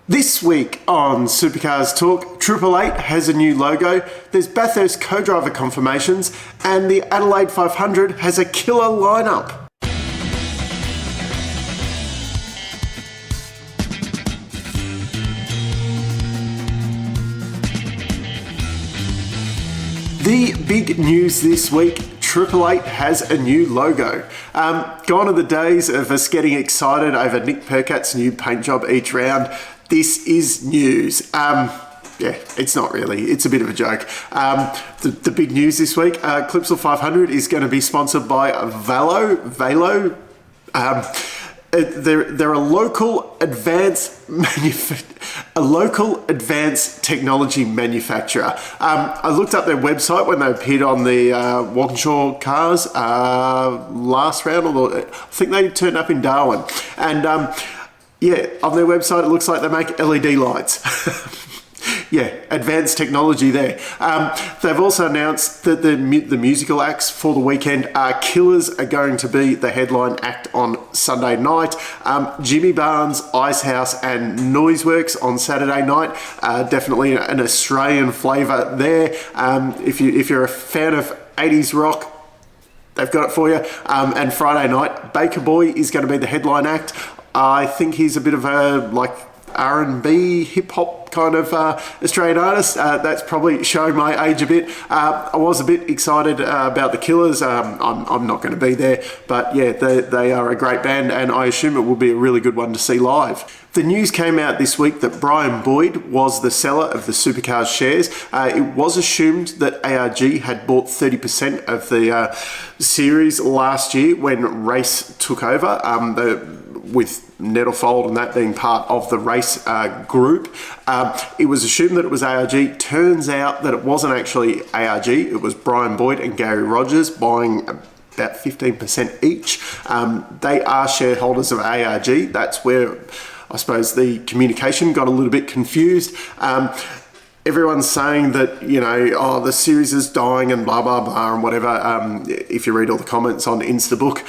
This week on Supercars Torque, 888 has a new logo, there's Bathurst co-driver confirmations, and the Adelaide 500 has a killer lineup. The big news this week, 888 has a new logo. Gone are the days of us getting excited over Nick Percat's new paint job each round. This is news. Yeah, it's not really. It's a bit of a joke. The big news this week, Clipsal 500 is going to be sponsored by Valo. They're a local advanced technology manufacturer. I looked up their website when they appeared on the Walkinshaw cars last round, although I think they turned up in Darwin. And yeah, on their website it looks like they make LED lights. Yeah, advanced technology there. They've also announced that the musical acts for the weekend are Killers are going to be the headline act on Sunday night. Jimmy Barnes, Icehouse and Noiseworks on Saturday night. Definitely an Australian flavour there. If you're a fan of 80s rock, they've got it for you. And Friday night, Baker Boy is going to be the headline act. I think he's a bit of a R&B hip-hop kind of Australian artist. That's probably showing my age a bit. I was a bit excited about the Killers. I'm not going to be there, but yeah, they are a great band, and I assume it will be a really good one to see live. The news came out this week that Brian Boyd was the seller of the Supercars shares. It was assumed that ARG had bought 30% of the series last year when Race took over, with Nettlefold and that being part of the Race group. It was assumed that it was ARG. Turns out that it wasn't actually ARG. It was Brian Boyd and Gary Rogers buying about 15% each. They are shareholders of ARG. That's where I suppose the communication got a little bit confused. Everyone's saying that, the series is dying and blah, blah, blah, and whatever. If you read all the comments on Instabook,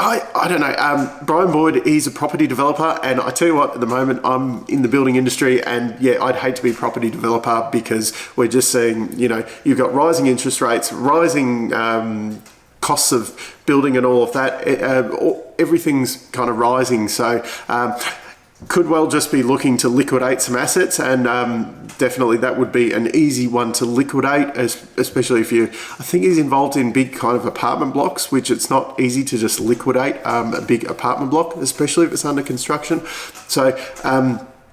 I don't know. Brian Boyd, he's a property developer, and I tell you what, at the moment I'm in the building industry, and yeah, I'd hate to be a property developer because we're just seeing, you've got rising interest rates, rising costs of building and all of that. Everything's kind of rising, so could well just be looking to liquidate some assets, and definitely that would be an easy one to liquidate, especially if I think he's involved in big kind of apartment blocks, which it's not easy to just liquidate a big apartment block, especially if it's under construction. So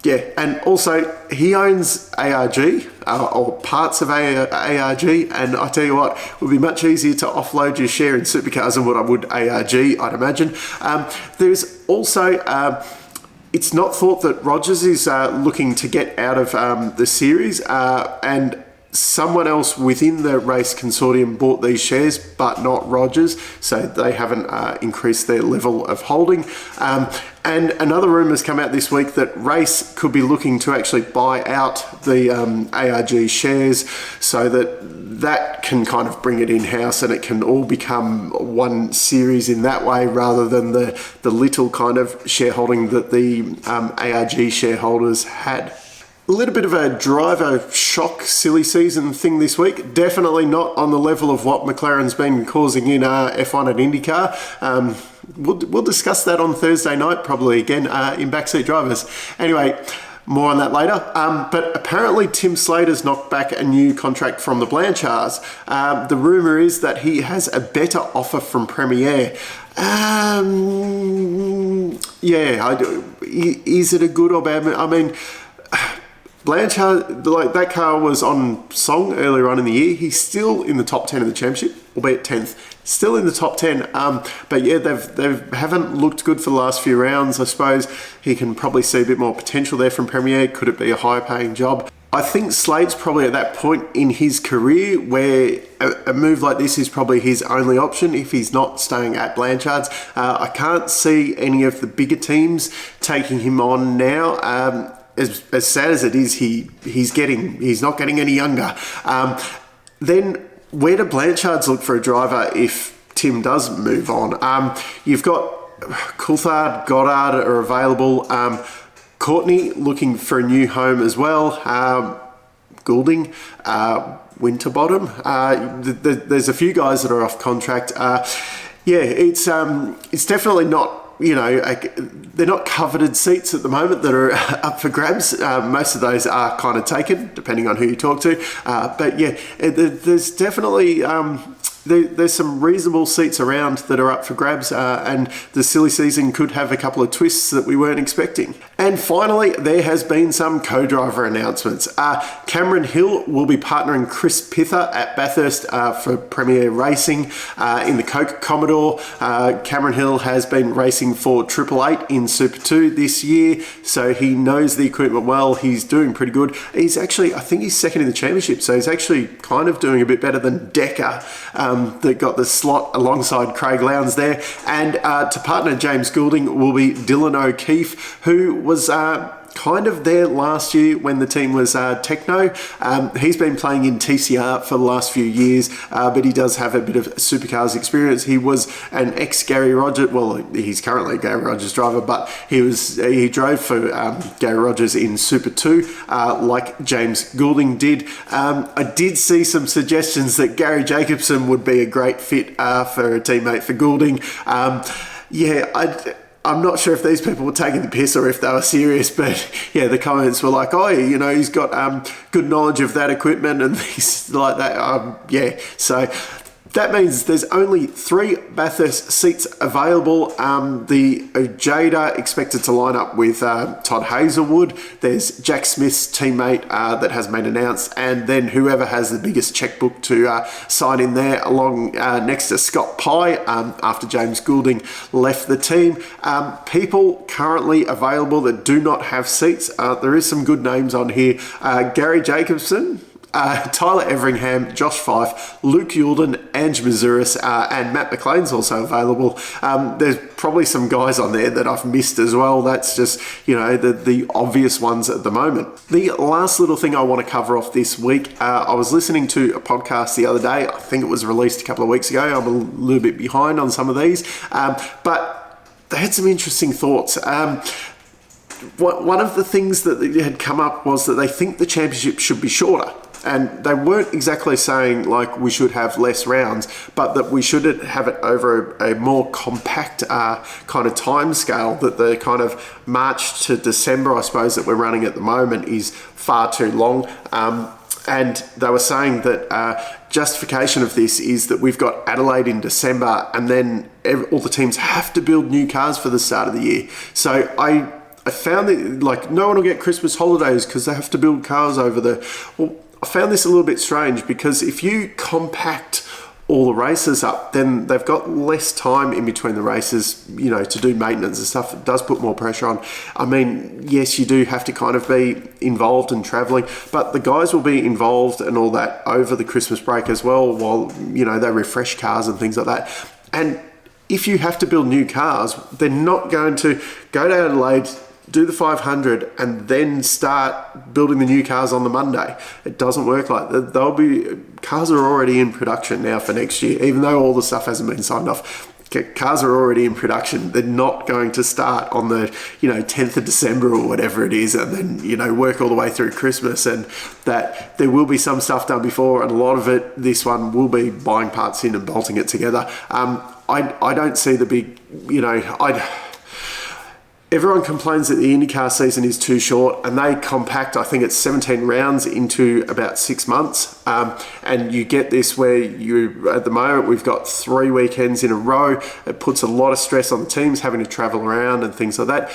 yeah, and also he owns ARG or parts of ARG, and I tell you what, it would be much easier to offload your share in Supercars than what I would ARG, I'd imagine. There's also it's not thought that Rogers is looking to get out of the series, and someone else within the Race consortium bought these shares, but not Rogers, so they haven't increased their level of holding. And another rumour has come out this week that Race could be looking to actually buy out the ARG shares, so that can kind of bring it in-house and it can all become one series in that way, rather than the little kind of shareholding that the ARG shareholders had. A little bit of a driver shock silly season thing this week. Definitely not on the level of what McLaren's been causing in F1 and IndyCar. We'll discuss that on Thursday night, probably again in Backseat Drivers. Anyway, more on that later. But apparently Tim Slade has knocked back a new contract from the Blanchards. The rumour is that he has a better offer from PremiAir. Yeah, is it a good or bad? I mean, Blanchard, that car was on song earlier on in the year. He's still in the top 10 of the championship, albeit 10th. Still in the top 10. But yeah, they haven't looked good for the last few rounds. I suppose he can probably see a bit more potential there from PremiAir. Could it be a higher paying job? I think Slade's probably at that point in his career where a move like this is probably his only option if he's not staying at Blanchard's. I can't see any of the bigger teams taking him on now. As sad as it is, he's not getting any younger. Then where do Blanchards look for a driver if Tim does move on? You've got Coulthard, Goddard are available. Courtney looking for a new home as well. Goulding, Winterbottom. There's a few guys that are off contract. It's definitely not, they're not coveted seats at the moment that are up for grabs. Most of those are kind of taken, depending on who you talk to. There's definitely... There's some reasonable seats around that are up for grabs, and the silly season could have a couple of twists that we weren't expecting. And finally, there has been some co-driver announcements. Cameron Hill will be partnering Chris Pither at Bathurst for PremiAir Racing in the Coke Commodore. Cameron Hill has been racing for 888 in Super 2 this year, so he knows the equipment well. He's doing pretty good. He's actually, I think he's second in the championship, so he's actually kind of doing a bit better than Decker. That got the slot alongside Craig Lowndes there. And to partner James Goulding will be Dylan O'Keefe, who was kind of there last year when the team was Techno. He's been playing in TCR for the last few years, but he does have a bit of Supercars experience. He was an ex-Gary Rogers, well, he's currently a Gary Rogers driver, but he drove for Gary Rogers in Super 2, like James Goulding did. I did see some suggestions that Gary Jacobson would be a great fit for a teammate for Goulding. I'm not sure if these people were taking the piss or if they were serious, but yeah, the comments were like, he's got good knowledge of that equipment and things like that. So that means there's only 3 Bathurst seats available. The Ojeda expected to line up with Todd Hazelwood. There's Jack Smith's teammate that has been announced, and then whoever has the biggest checkbook to sign in there along next to Scott Pye after James Goulding left the team. People currently available that do not have seats. There is some good names on here. Gary Jacobson, Tyler Everingham, Josh Fife, Luke Youlden, Ange Mazuris, and Matt McLean's also available. There's probably some guys on there that I've missed as well. That's just, the obvious ones at the moment. The last little thing I want to cover off this week, I was listening to a podcast the other day. I think it was released a couple of weeks ago. I'm a little bit behind on some of these, but they had some interesting thoughts. One of the things that had come up was that they think the championship should be shorter. And they weren't exactly saying like we should have less rounds, but that we should have it over a more compact kind of time scale, that the kind of March to December, I suppose, that we're running at the moment is far too long. And they were saying that justification of this is that we've got Adelaide in December, and then all the teams have to build new cars for the start of the year. So I found that no one will get Christmas holidays because they have to build cars over I found this a little bit strange, because if you compact all the races up, then they've got less time in between the races, to do maintenance and stuff. It does put more pressure on. I mean, yes, you do have to kind of be involved in travelling, but the guys will be involved and all that over the Christmas break as well, while, they refresh cars and things like that. And if you have to build new cars, they're not going to go to Adelaide, do the 500 and then start building the new cars on the Monday. It doesn't work like that. Cars are already in production now for next year, even though all the stuff hasn't been signed off. Cars are already in production. They're not going to start on the 10th of December or whatever it is, and then work all the way through Christmas. And that there will be some stuff done before, and a lot of it, this one will be buying parts in and bolting it together. I don't see the big, everyone complains that the IndyCar season is too short, and they compact, I think it's 17 rounds into about 6 months. And you get this where at the moment, we've got 3 weekends in a row. It puts a lot of stress on the teams having to travel around and things like that.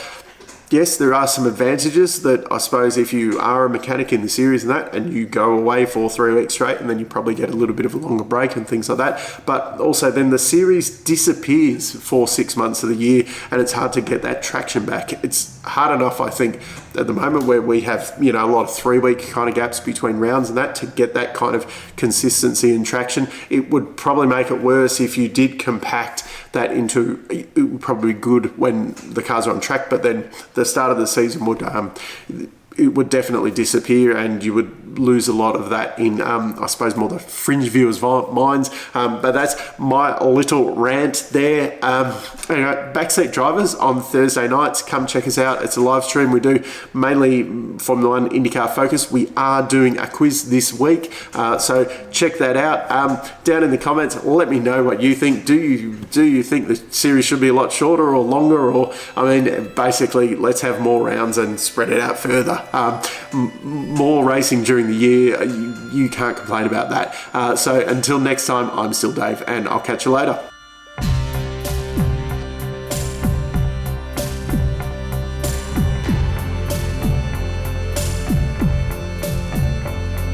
Yes, there are some advantages that I suppose if you are a mechanic in the series and you go away for 3 weeks straight, and then you probably get a little bit of a longer break and things like that. But also then the series disappears for 6 months of the year, and it's hard to get that traction back. It's hard enough, I think, at the moment where we have, a lot of 3 week kind of gaps between rounds and that, to get that kind of consistency and traction. It would probably make it worse if you did compact that into, it would probably be good when the cars are on track, but then the start of the season would it would definitely disappear, and you would lose a lot of that in, I suppose, more the fringe viewers' minds. But that's my little rant there. Anyway, Backseat Drivers on Thursday nights. Come check us out. It's a live stream. We do mainly Formula One IndyCar focus. We are doing a quiz this week, so check that out. Down in the comments, let me know what you think. Do you think the series should be a lot shorter or longer? Or, I mean, basically, let's have more rounds and spread it out further. More racing during the year, you can't complain about that. So until next time, I'm still Dave, and I'll catch you later.